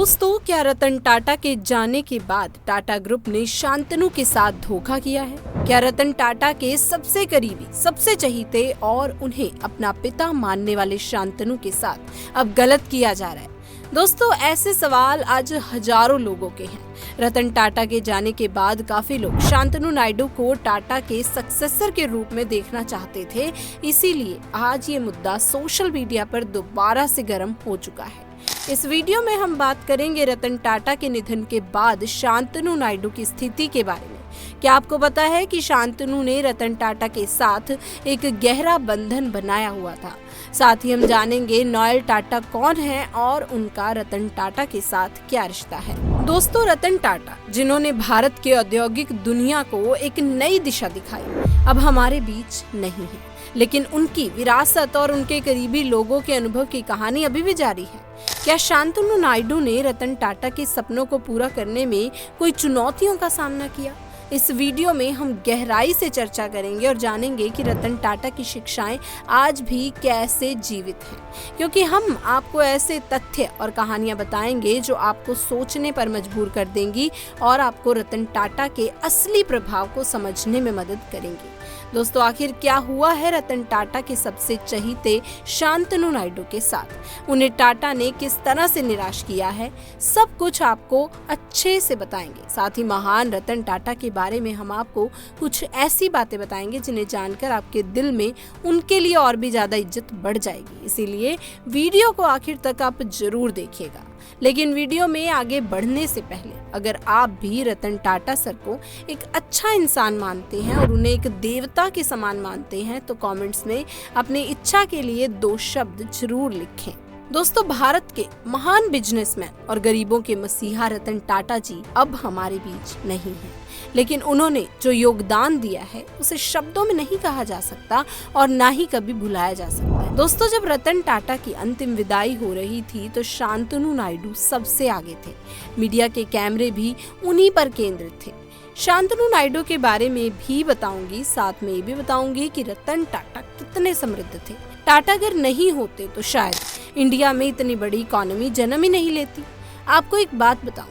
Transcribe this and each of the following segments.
दोस्तों, क्या रतन टाटा के जाने के बाद टाटा ग्रुप ने शांतनु के साथ धोखा किया है? क्या रतन टाटा के सबसे करीबी, सबसे चहीते और उन्हें अपना पिता मानने वाले शांतनु के साथ अब गलत किया जा रहा है? दोस्तों, ऐसे सवाल आज हजारों लोगों के हैं। रतन टाटा के जाने के बाद काफी लोग शांतनु नायडू को टाटा के सक्सेसर के रूप में देखना चाहते थे। इसीलिए आज ये मुद्दा सोशल मीडिया पर दोबारा से गर्म हो चुका है। इस वीडियो में हम बात करेंगे रतन टाटा के निधन के बाद शांतनु नायडू की स्थिति के बारे में। क्या आपको पता है कि शांतनु ने रतन टाटा के साथ एक गहरा बंधन बनाया हुआ था? साथ ही हम जानेंगे नोएल टाटा कौन है और उनका रतन टाटा के साथ क्या रिश्ता है। दोस्तों, रतन टाटा, जिन्होंने भारत के औद्योगिक दुनिया को एक नई दिशा दिखाई, अब हमारे बीच नहीं है, लेकिन उनकी विरासत और उनके करीबी लोगों के अनुभव की कहानी अभी भी जारी है। क्या शांतनु नायडू ने रतन टाटा के सपनों को पूरा करने में कोई चुनौतियों का सामना किया? इस वीडियो में हम गहराई से चर्चा करेंगे और जानेंगे कि रतन टाटा की शिक्षाएं आज भी कैसे जीवित हैं, क्योंकि हम आपको ऐसे तथ्य और कहानियां बताएंगे जो आपको सोचने पर मजबूर कर देंगी और आपको रतन टाटा के असली प्रभाव को समझने में मदद करेंगी। दोस्तों, आखिर क्या हुआ है रतन टाटा के सबसे चहीते शांतनु नायडू के साथ? उन्हें टाटा ने किस तरह से निराश किया है? सब कुछ आपको अच्छे से बताएंगे। साथ ही महान रतन टाटा के बारे में हम आपको कुछ ऐसी बातें बताएंगे जिन्हें जानकर आपके दिल में उनके लिए और भी ज्यादा इज्जत बढ़ जाएगी। इसीलिए वीडियो को आखिर तक आप जरूर देखिएगा। लेकिन वीडियो में आगे बढ़ने से पहले अगर आप भी रतन टाटा सर को एक अच्छा इंसान मानते हैं और उन्हें एक देवता के समान मानते हैं तो कमेंट्स में अपनी इच्छा के लिए 2 शब्द जरूर लिखें। दोस्तों, भारत के महान बिजनेसमैन और गरीबों के मसीहा रतन टाटा जी अब हमारे बीच नहीं हैं, लेकिन उन्होंने जो योगदान दिया है उसे शब्दों में नहीं कहा जा सकता और ना ही कभी भुलाया जा सकता है। दोस्तों, जब रतन टाटा की अंतिम विदाई हो रही थी तो शांतनु नायडू सबसे आगे थे। मीडिया के कैमरे भी उन्हीं पर केंद्रित थे। शांतनु नायडू के बारे में भी बताऊंगी, साथ में ये भी बताऊंगी कि रतन टाटा कितने समृद्ध थे। टाटा अगर नहीं होते तो शायद इंडिया में इतनी बड़ी इकोनॉमी जन्म ही नहीं लेती। आपको एक बात बताऊं,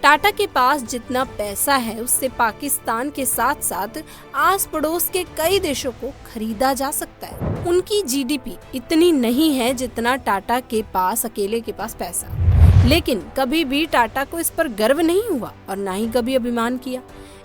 टाटा के पास जितना पैसा है उससे पाकिस्तान के साथ साथ आस पड़ोस के कई देशों को खरीदा जा सकता है। उनकी जीडीपी इतनी नहीं है जितना टाटा के पास अकेले के पास पैसा, लेकिन कभी भी टाटा को इस पर गर्व नहीं हुआ और ना ही कभी अभिमान किया।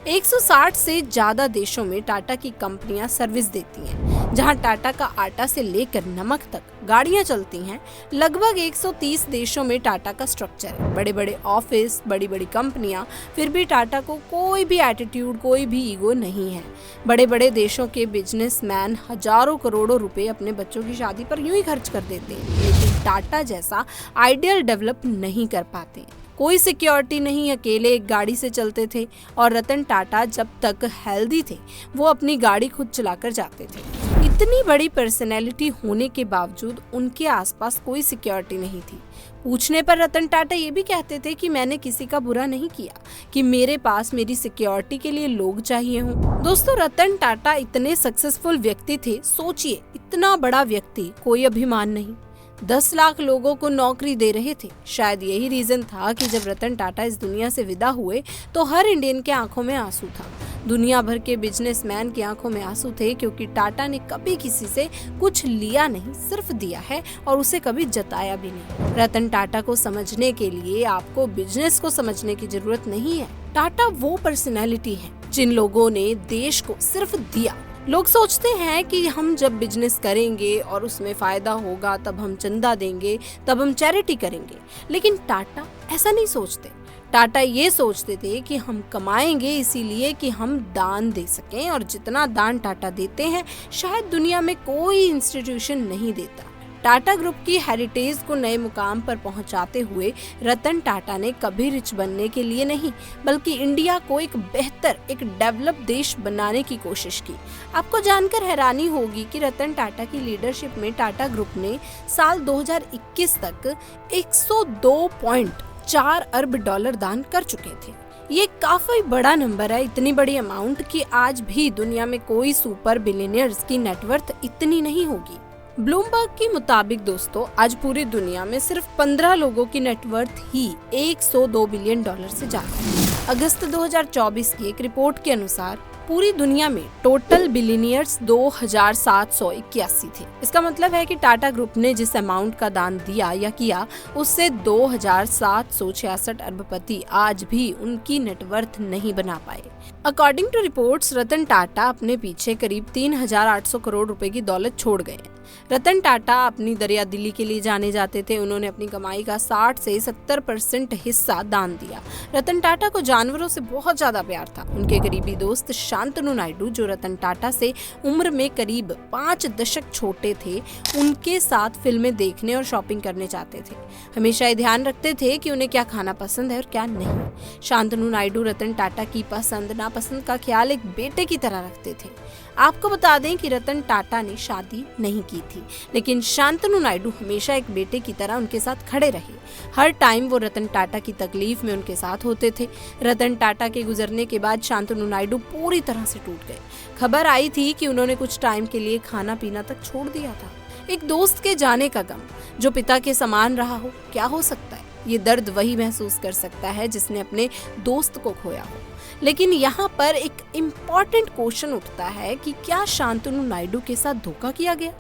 160 से ज्यादा देशों में टाटा की कंपनियां सर्विस देती हैं, जहां टाटा का आटा से लेकर नमक तक गाड़ियां चलती हैं। लगभग 130 देशों में टाटा का स्ट्रक्चर है, बड़े बड़े ऑफिस, बड़ी बड़ी कंपनियां। फिर भी टाटा को कोई भी एटीट्यूड, कोई भी ईगो नहीं है। बड़े बड़े देशों के बिजनेसमैन हजारों करोड़ों रुपए अपने बच्चों की शादी पर यूं ही खर्च कर देते हैं, लेकिन टाटा जैसा आइडियल डेवलप नहीं कर पाते। कोई सिक्योरिटी नहीं, अकेले एक गाड़ी से चलते थे और रतन टाटा जब तक हेल्दी थे वो अपनी गाड़ी खुद चलाकर जाते थे। इतनी बड़ी पर्सनैलिटी होने के बावजूद उनके आसपास कोई सिक्योरिटी नहीं थी। पूछने पर रतन टाटा ये भी कहते थे कि मैंने किसी का बुरा नहीं किया, कि मेरे पास मेरी सिक्योरिटी के लिए लोग चाहिए हों। दोस्तों, रतन टाटा इतने सक्सेसफुल व्यक्ति थे। सोचिए, इतना बड़ा व्यक्ति, कोई अभिमान नहीं, 10 लाख लोगों को नौकरी दे रहे थे। शायद यही रीजन था कि जब रतन टाटा इस दुनिया से विदा हुए तो हर इंडियन के आंखों में आंसू था। दुनिया भर के बिजनेसमैन की आंखों में आंसू थे, क्योंकि टाटा ने कभी किसी से कुछ लिया नहीं, सिर्फ दिया है और उसे कभी जताया भी नहीं। रतन टाटा को समझने के लिए आपको बिजनेस को समझने की जरूरत नहीं है। टाटा वो पर्सनैलिटी है जिन लोगों ने देश को सिर्फ दिया। लोग सोचते हैं कि हम जब बिजनेस करेंगे और उसमें फायदा होगा तब हम चंदा देंगे, तब हम चैरिटी करेंगे, लेकिन टाटा ऐसा नहीं सोचते। टाटा ये सोचते थे कि हम कमाएंगे इसीलिए कि हम दान दे सकें, और जितना दान टाटा देते हैं शायद दुनिया में कोई इंस्टीट्यूशन नहीं देता। टाटा ग्रुप की हेरिटेज को नए मुकाम पर पहुंचाते हुए रतन टाटा ने कभी रिच बनने के लिए नहीं, बल्कि इंडिया को एक बेहतर, एक डेवलप देश बनाने की कोशिश की। आपको जानकर हैरानी होगी कि रतन टाटा की लीडरशिप में टाटा ग्रुप ने साल 2021 तक 102.4 अरब डॉलर दान कर चुके थे। ये काफी बड़ा नंबर है, इतनी बड़ी अमाउंट कि आज भी दुनिया में कोई सुपर बिलियनियर्स की नेटवर्थ इतनी नहीं होगी। ब्लूमबर्ग के मुताबिक दोस्तों आज पूरी दुनिया में सिर्फ 15 लोगों की नेटवर्थ ही $102 बिलियन से ज्यादा है। अगस्त 2024 की एक रिपोर्ट के अनुसार पूरी दुनिया में टोटल बिलियनियर्स 2781 थे। इसका मतलब है कि टाटा ग्रुप ने जिस अमाउंट का दान दिया या किया उससे 2766 अरबपति आज भी उनकी नेटवर्थ नहीं बना पाए। According to reports Ratan Tata अपने पीछे करीब 3800 करोड़ रुपए की दौलत छोड़ गए। रतन टाटा अपनी दरियादिली के लिए जाने जाते थे। उन्होंने अपनी कमाई का 60 से 70% हिस्सा दान दिया। रतन टाटा को जानवरों से बहुत ज्यादा प्यार था। उनके करीबी दोस्त शांतनु नायडू, जो रतन टाटा से उम्र में करीब 5 दशक छोटे थे, उनके साथ फिल्में देखने और शॉपिंग करने जाते थे। हमेशा ये ध्यान रखते थे कि उन्हें क्या खाना पसंद है और क्या नहीं। शांतनु नायडू रतन टाटा की पसंद नापसंद का ख्याल एक बेटे की तरह रखते थे। आपको बता दें कि रतन टाटा ने शादी नहीं की थी, लेकिन शांतनु नायडू हमेशा एक बेटे की तरह उनके साथ खड़े रहे। हर टाइम वो रतन टाटा की तकलीफ में उनके साथ होते थे। रतन टाटा के गुजरने के बाद शांतनु नायडू पूरी तरह से टूट गए। खबर आई थी कि उन्होंने कुछ टाइम के लिए खाना पीना तक छोड़ दिया था। एक दोस्त के जाने का गम जो पिता के समान रहा हो, क्या हो सकता है? ये दर्द वही महसूस कर सकता है जिसने अपने दोस्त को खोया हो। लेकिन यहाँ पर एक इम्पॉर्टेंट क्वेश्चन उठता है कि क्या शांतनु नायडू के साथ धोखा किया गया?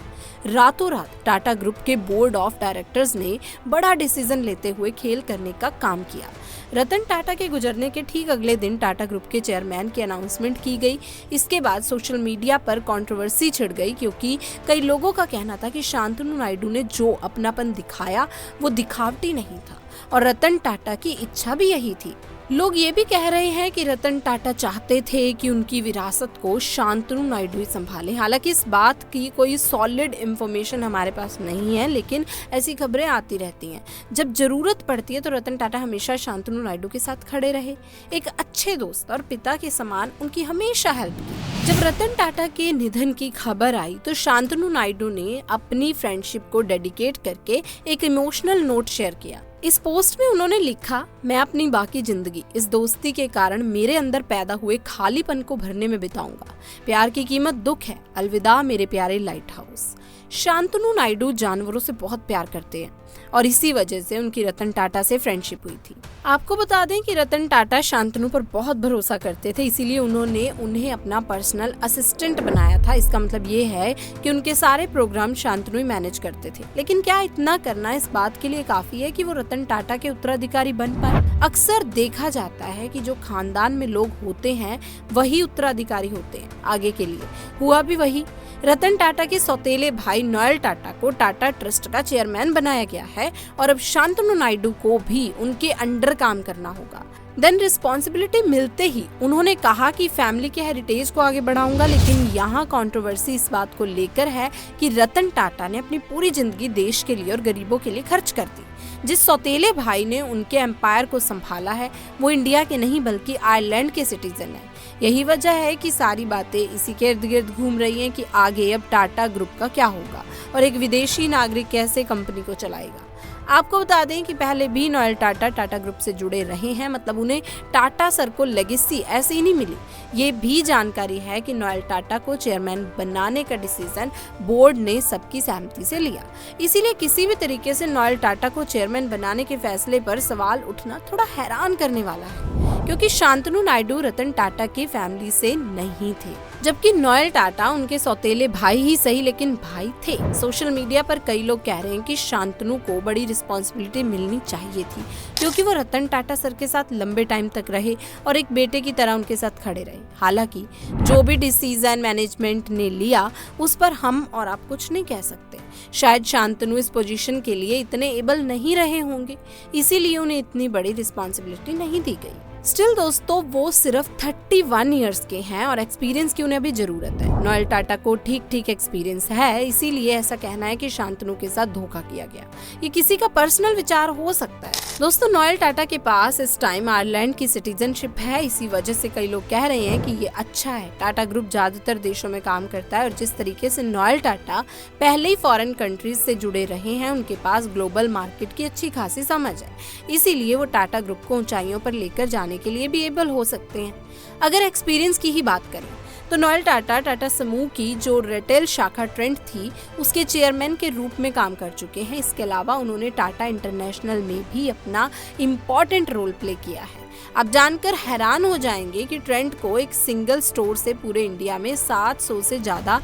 रातों रात टाटा ग्रुप के बोर्ड ऑफ डायरेक्टर्स ने बड़ा डिसीजन लेते हुए खेल करने का काम किया। रतन टाटा के गुजरने के ठीक अगले दिन टाटा ग्रुप के चेयरमैन की अनाउंसमेंट की गई। इसके बाद सोशल मीडिया पर कंट्रोवर्सी छिड़ गई, क्योंकि कई लोगों का कहना था कि शांतनु नायडू ने जो अपनापन दिखाया वो दिखावटी नहीं था और रतन टाटा की इच्छा भी यही थी। लोग ये भी कह रहे हैं कि रतन टाटा चाहते थे कि उनकी विरासत को शांतनु नायडू ही संभाले। हालांकि इस बात की कोई सॉलिड इंफॉर्मेशन हमारे पास नहीं है, लेकिन ऐसी खबरें आती रहती हैं। जब जरूरत पड़ती है तो रतन टाटा हमेशा शांतनु नायडू के साथ खड़े रहे। एक अच्छे दोस्त और पिता के समान उनकी हमेशा हेल्प की। जब रतन टाटा के निधन की खबर आई तो शांतनु नायडू ने अपनी फ्रेंडशिप को डेडिकेट करके एक इमोशनल नोट शेयर किया। इस पोस्ट में उन्होंने लिखा, मैं अपनी बाकी जिंदगी इस दोस्ती के कारण मेरे अंदर पैदा हुए खालीपन को भरने में बिताऊंगा। प्यार की कीमत दुख है। अलविदा मेरे प्यारे लाइट हाउस। शांतनु नायडू जानवरों से बहुत प्यार करते हैं और इसी वजह से उनकी रतन टाटा से फ्रेंडशिप हुई थी। आपको बता दें कि रतन टाटा शांतनु पर बहुत भरोसा करते थे, इसीलिए उन्होंने उन्हें अपना पर्सनल असिस्टेंट बनाया था। इसका मतलब ये है कि उनके सारे प्रोग्राम शांतनु ही मैनेज करते थे। लेकिन क्या इतना करना इस बात के लिए काफी है कि वो रतन टाटा के उत्तराधिकारी बन पाए? अक्सर देखा जाता है कि जो खानदान में लोग होते हैं वही उत्तराधिकारी होते हैं आगे के लिए। हुआ भी वही। रतन टाटा के सौतेले भाई नोएल टाटा को टाटा ट्रस्ट का चेयरमैन बनाया गया है और अब शांतनु नायडू को भी उनके अंडर काम करना होगा। देन रिस्पॉन्सिबिलिटी मिलते ही उन्होंने कहा कि फैमिली के हेरिटेज को आगे बढ़ाऊंगा। लेकिन यहाँ कंट्रोवर्सी इस बात को लेकर है कि रतन टाटा ने अपनी पूरी जिंदगी देश के लिए और गरीबों के लिए खर्च कर दी। जिस सौतेले भाई ने उनके एम्पायर को संभाला है वो इंडिया के नहीं बल्कि आयरलैंड के सिटीजन है। यही वजह है कि सारी बातें इसी के इर्द गिर्द घूम रही हैं कि आगे अब टाटा ग्रुप का क्या होगा और एक विदेशी नागरिक कैसे कंपनी को चलाएगा। आपको बता दें कि पहले भी नोएल टाटा टाटा ग्रुप से जुड़े रहे हैं, मतलब उन्हें टाटा सर को लेगेसी ऐसे ही नहीं मिली। ये भी जानकारी है कि नोएल टाटा को चेयरमैन बनाने का डिसीजन बोर्ड ने सबकी सहमति से लिया। इसीलिए किसी भी तरीके से नोएल टाटा को चेयरमैन बनाने के फैसले पर सवाल उठना थोड़ा हैरान करने वाला है, क्योंकि शांतनु नायडू रतन टाटा की फैमिली से नहीं थे, जबकि नोएल टाटा उनके सौतेले भाई ही सही लेकिन भाई थे। सोशल मीडिया पर कई लोग कह रहे हैं कि शांतनु को बड़ी रिस्पॉन्सिबिलिटी मिलनी चाहिए थी, क्योंकि वो रतन टाटा सर के साथ लंबे टाइम तक रहे और एक बेटे की तरह उनके साथ खड़े रहे। हालांकि जो भी डिसीजन मैनेजमेंट ने लिया उस पर हम और आप कुछ नहीं कह सकते। शायद शांतनु इस पोजीशन के लिए इतने एबल नहीं रहे होंगे, इसीलिए उन्हें इतनी बड़ी रिस्पॉन्सिबिलिटी नहीं दी गई। स्टिल दोस्तों वो सिर्फ 31 इयर्स के हैं और एक्सपीरियंस की उन्हें अभी जरूरत है। नोएल टाटा को ठीक एक्सपीरियंस है, इसीलिए ऐसा कहना है कि शांतनु के साथ धोखा किया गया। ये किसी का पर्सनल विचार हो सकता है। दोस्तों नोएल टाटा के पास इस टाइम आयरलैंड की सिटीजनशिप है, इसी वजह से कई लोग कह रहे हैं कि ये अच्छा है। टाटा ग्रुप ज्यादातर देशों में काम करता है और जिस तरीके से नोएल टाटा पहले ही फॉरेन कंट्रीज से जुड़े रहे हैं, उनके पास ग्लोबल मार्केट की अच्छी खासी समझ है। इसीलिए वो टाटा ग्रुप को ऊंचाइयों पर लेकर जाने के लिए भी एबल हो सकते हैं। अगर एक्सपीरियंस की ही बात करें तो नोएल टाटा टाटा समूह की जो रिटेल शाखा ट्रेंड थी उसके चेयरमैन के रूप में काम कर चुके हैं। इसके अलावा उन्होंने टाटा इंटरनेशनल में भी अपना इम्पोर्टेंट रोल प्ले किया है। आप जानकर हैरान हो जाएंगे कि ट्रेंड को एक सिंगल स्टोर से पूरे इंडिया में 700 से ज्यादा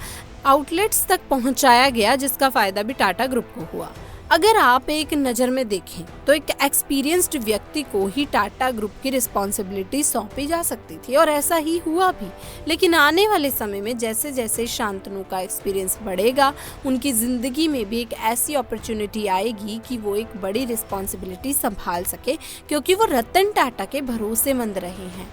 आउटलेट्स तक पहुंचाया गया, जिसका फायदा भी टाटा ग्रुप को हुआ। अगर आप एक नज़र में देखें तो एक एक्सपीरियंस्ड व्यक्ति को ही टाटा ग्रुप की रिस्पॉन्सिबिलिटी सौंपी जा सकती थी और ऐसा ही हुआ भी। लेकिन आने वाले समय में जैसे जैसे शांतनु का एक्सपीरियंस बढ़ेगा, उनकी ज़िंदगी में भी एक ऐसी अपॉर्चुनिटी आएगी कि वो एक बड़ी रिस्पॉन्सिबिलिटी संभाल सके, क्योंकि वो रतन टाटा के भरोसेमंद रहे हैं।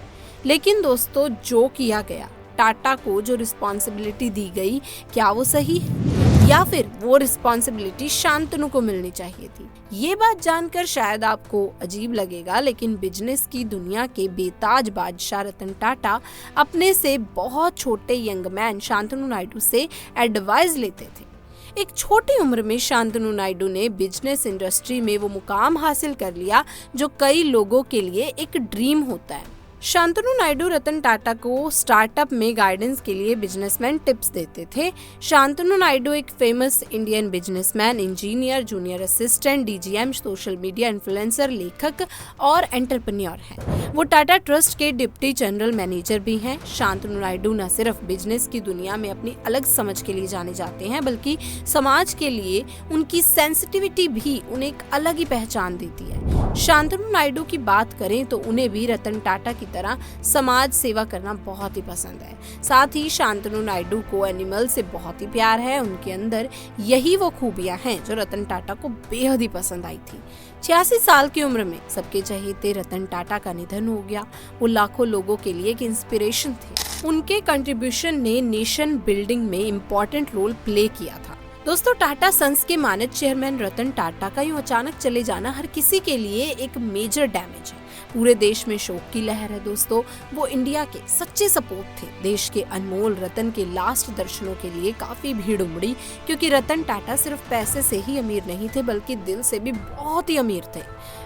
लेकिन दोस्तों, जो किया गया, टाटा को जो रिस्पॉन्सिबिलिटी दी गई, क्या वो सही है या फिर वो रिस्पॉन्सिबिलिटी शांतनु को मिलनी चाहिए थी? ये बात जानकर शायद आपको अजीब लगेगा, लेकिन बिजनेस की दुनिया के बेताज बादशाह रतन टाटा अपने से बहुत छोटे यंग मैन शांतनु नायडू से एडवाइस लेते थे। एक छोटी उम्र में शांतनु नायडू ने बिजनेस इंडस्ट्री में वो मुकाम हासिल कर लिया जो कई लोगों के लिए एक ड्रीम होता है। शांतनु नायडू रतन टाटा को स्टार्टअप में गाइडेंस के लिए बिजनेसमैन टिप्स देते थे। शांतनु नायडू एक famous Indian businessman, engineer, junior assistant, DGM, social media influencer, लेखक और एंटरप्रेन्योर हैं। वो टाटा ट्रस्ट के डिप्टी जनरल मैनेजर भी हैं। शांतनु नायडू न सिर्फ बिजनेस की दुनिया में अपनी अलग समझ के लिए जाने जाते हैं, बल्कि समाज के लिए उनकी सेंसिटिविटी भी उन्हें एक अलग ही पहचान देती है। शांतनु नायडू की बात करें तो उन्हें भी रतन टाटा की तरह समाज सेवा करना बहुत ही पसंद है। साथ ही शांतनु नायडू को एनिमल से बहुत ही प्यार है। उनके अंदर यही वो खूबियां हैं जो रतन टाटा को बेहद ही पसंद आई थी। 86 साल की उम्र में सबके चहेते रतन टाटा का निधन हो गया। वो लाखों लोगों के लिए एक इंस्पिरेशन थे। उनके कंट्रीब्यूशन ने नेशन बिल्डिंग में इम्पोर्टेंट रोल प्ले किया था। दोस्तों, टाटा सन्स के मानद चेयरमैन रतन टाटा का यूं अचानक चले जाना हर किसी के लिए एक मेजर डैमेज है। पूरे देश में शोक की लहर है। दोस्तों, वो इंडिया के सच्चे सपूत थे। देश के अनमोल रतन के लास्ट दर्शनों के लिए काफी भीड़ उमड़ी, क्योंकि रतन टाटा सिर्फ पैसे से ही अमीर नहीं थे, बल्कि दिल से भी बहुत ही अमीर थे।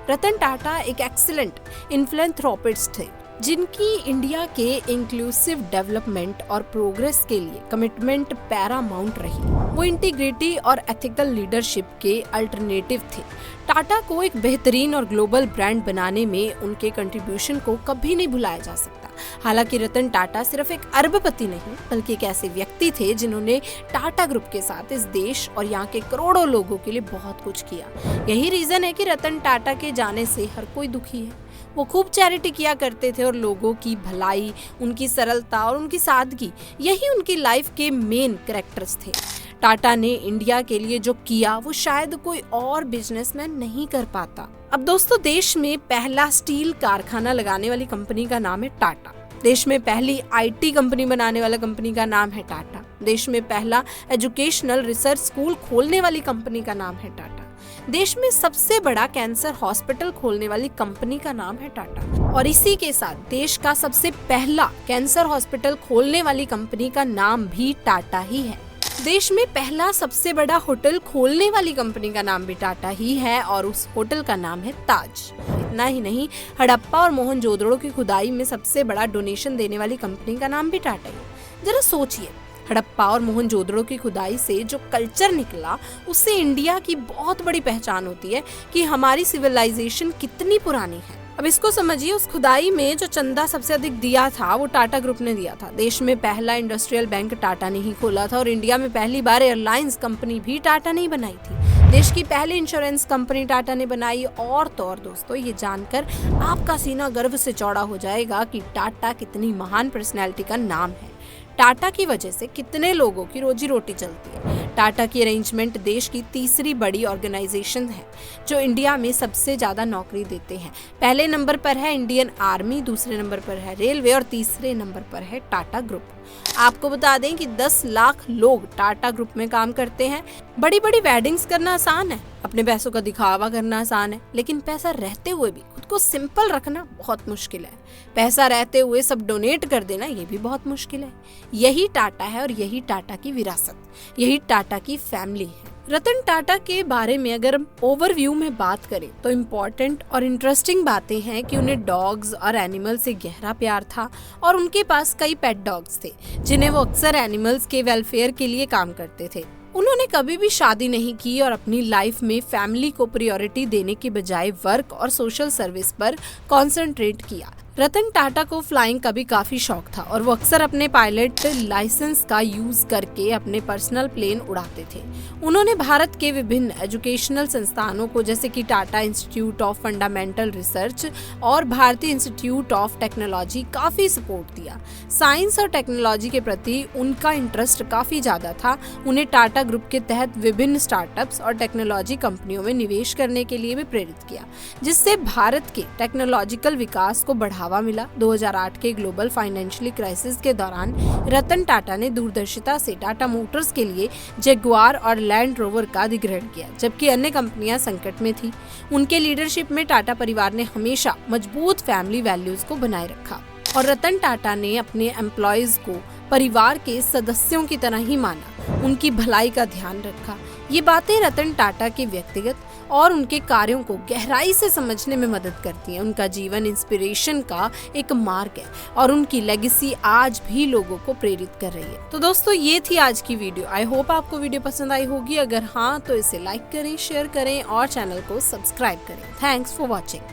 रतन टाटा एक एक्सीलेंट फिलैंथ्रोपिस्ट थे, जिनकी इंडिया के इंक्लूसिव डेवलपमेंट और प्रोग्रेस के लिए कमिटमेंट पैरामाउंट रही। वो इंटीग्रिटी और एथिकल लीडरशिप के अल्टरनेटिव थे। टाटा को एक बेहतरीन और ग्लोबल ब्रांड बनाने में उनके कंट्रीब्यूशन को कभी नहीं भुलाया जा सकता। हालांकि रतन टाटा सिर्फ एक अरबपति नहीं, बल्कि एक ऐसे व्यक्ति थे जिन्होंने टाटा ग्रुप के साथ इस देश और यहाँ के करोड़ों लोगों के लिए बहुत कुछ किया। यही रीजन है कि रतन टाटा के जाने से हर कोई दुखी है। वो खूब चैरिटी किया करते थे और लोगों की भलाई, उनकी सरलता और उनकी सादगी, यही उनकी लाइफ के मेन कैरेक्टर्स थे। टाटा ने इंडिया के लिए जो किया वो शायद कोई और बिजनेसमैन नहीं कर पाता। अब दोस्तों, देश में पहला स्टील कारखाना लगाने वाली कंपनी का नाम है टाटा। देश में पहली आईटी कंपनी बनाने वाला कंपनी का नाम है टाटा। देश में पहला एजुकेशनल रिसर्च स्कूल खोलने वाली कंपनी का नाम है टाटा। देश में सबसे बड़ा कैंसर हॉस्पिटल खोलने वाली कंपनी का नाम है टाटा। और इसी के साथ देश का सबसे पहला कैंसर हॉस्पिटल खोलने वाली कंपनी का नाम भी टाटा ही है। देश में पहला सबसे बड़ा होटल खोलने वाली कंपनी का नाम भी टाटा ही है और उस होटल का नाम है ताज। इतना ही नहीं, हड़प्पा और मोहनजोदड़ो की खुदाई में सबसे बड़ा डोनेशन देने वाली कंपनी का नाम भी टाटा ही। जरा सोचिए, हड़प्पा और मोहनजोदड़ो की खुदाई से जो कल्चर निकला, उससे इंडिया की बहुत बड़ी पहचान होती है कि हमारी सिविलाइजेशन कितनी पुरानी है। अब इसको समझिए, उस खुदाई में जो चंदा सबसे अधिक दिया था वो टाटा ग्रुप ने दिया था। देश में पहला इंडस्ट्रियल बैंक टाटा ने ही खोला था और इंडिया में पहली बार एयरलाइंस कंपनी भी टाटा ने ही बनाई थी। देश की पहली इंश्योरेंस कंपनी टाटा ने बनाई। और तो और दोस्तों, ये जानकर आपका सीना गर्व से चौड़ा हो जाएगा कि टाटा कितनी महान पर्सनैलिटी का नाम है। टाटा की वजह से कितने लोगों की रोजी रोटी चलती है। टाटा की अरेंजमेंट देश की तीसरी बड़ी ऑर्गेनाइजेशन है जो इंडिया में सबसे ज्यादा नौकरी देते हैं। पहले नंबर पर है इंडियन आर्मी, दूसरे नंबर पर है रेलवे और तीसरे नंबर पर है टाटा ग्रुप। आपको बता दें कि 10 लाख लोग टाटा ग्रुप में काम करते हैं। बड़ी बड़ी वेडिंग्स करना आसान है, अपने पैसों का दिखावा करना आसान है, लेकिन पैसा रहते हुए भी खुद को सिंपल रखना बहुत मुश्किल है। पैसा रहते हुए सब डोनेट कर देना, ये भी बहुत मुश्किल है। यही टाटा है और यही टाटा की विरासत, यही टाटा की फैमिली है। रतन टाटा के बारे में अगर हम ओवरव्यू में बात करें तो इम्पोर्टेंट और इंटरेस्टिंग बातें हैं कि उन्हें डॉग्स और एनिमल से गहरा प्यार था और उनके पास कई पेट डॉग्स थे जिन्हें वो अक्सर एनिमल्स के वेलफेयर के लिए काम करते थे। उन्होंने कभी भी शादी नहीं की और अपनी लाइफ में फैमिली को प्रायोरिटी देने के बजाय वर्क और सोशल सर्विस पर कॉन्सेंट्रेट किया। रतन टाटा को फ्लाइंग का भी काफी शौक था और वो अक्सर अपने पायलट लाइसेंस का यूज करके अपने पर्सनल प्लेन उड़ाते थे। उन्होंने भारत के विभिन्न एजुकेशनल संस्थानों को जैसे कि Tata institute of fundamental research और भारतीय इंस्टीट्यूट ऑफ टेक्नोलॉजी काफी सपोर्ट दिया। साइंस और टेक्नोलॉजी के प्रति उनका इंटरेस्ट काफी ज्यादा था। उन्हें टाटा ग्रुप के तहत विभिन्न स्टार्टअप्स और टेक्नोलॉजी कंपनियों में निवेश करने के लिए भी प्रेरित किया, जिससे भारत के टेक्नोलॉजिकल विकास को बढ़ावा मिला। 2008 के ग्लोबल फाइनेंशियल क्राइसिस के दौरान रतन टाटा ने दूरदर्शिता से टाटा मोटर्स के लिए जगुआर और लैंड रोवर का अधिग्रहण किया, जबकि अन्य कंपनियां संकट में थी। उनके लीडरशिप में टाटा परिवार ने हमेशा मजबूत फैमिली वैल्यूज को बनाए रखा और रतन टाटा ने अपने एम्प्लॉयज को परिवार के सदस्यों की तरह ही माना, उनकी भलाई का ध्यान रखा। ये बातें रतन टाटा के व्यक्तिगत और उनके कार्यों को गहराई से समझने में मदद करती हैं। उनका जीवन इंस्पिरेशन का एक मार्ग है और उनकी लेगेसी आज भी लोगों को प्रेरित कर रही है। तो दोस्तों, ये थी आज की वीडियो। आई होप आपको वीडियो पसंद आई होगी। अगर हाँ तो इसे लाइक करें, शेयर करें और चैनल को सब्सक्राइब करें। Thanks for watching.